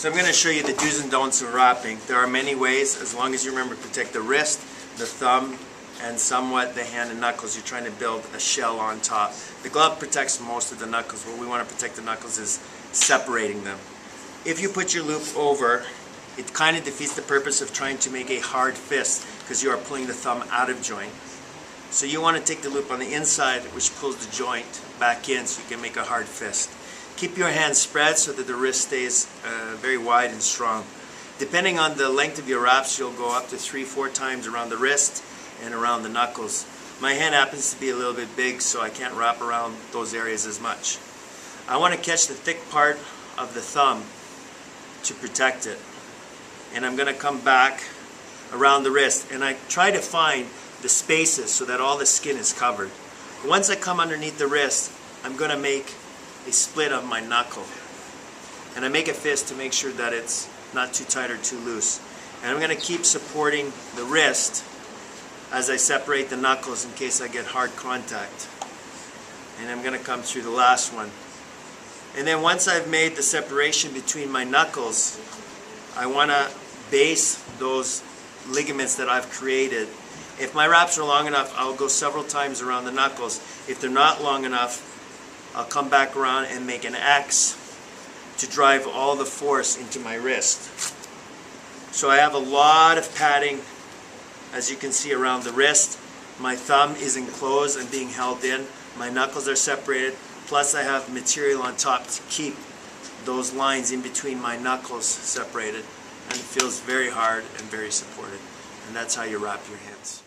So I'm going to show you the do's and don'ts of wrapping. There are many ways, as long as you remember to protect the wrist, the thumb, and somewhat the hand and knuckles. You're trying to build a shell on top. The glove protects most of the knuckles. What we want to protect the knuckles is separating them. If you put your loop over, it kind of defeats the purpose of trying to make a hard fist because you are pulling the thumb out of joint. So you want to take the loop on the inside, which pulls the joint back in so you can make a hard fist. Keep your hand spread so that the wrist stays very wide and strong. Depending on the length of your wraps, you'll go up to 3-4 times around the wrist and around the knuckles. My hand happens to be a little bit big, so I can't wrap around those areas as much. I want to catch the thick part of the thumb to protect it. And I'm going to come back around the wrist, and I try to find the spaces so that all the skin is covered. Once I come underneath the wrist, I'm going to make a split of my knuckle. And I make a fist to make sure that it's not too tight or too loose. And I'm going to keep supporting the wrist as I separate the knuckles in case I get hard contact. And I'm going to come through the last one. And then once I've made the separation between my knuckles, I want to base those ligaments that I've created. If my wraps are long enough, I'll go several times around the knuckles. If they're not long enough, I'll come back around and make an X to drive all the force into my wrist. So I have a lot of padding, as you can see, around the wrist. My thumb is enclosed and being held in. My knuckles are separated. Plus I have material on top to keep those lines in between my knuckles separated. And it feels very hard and very supported. And that's how you wrap your hands.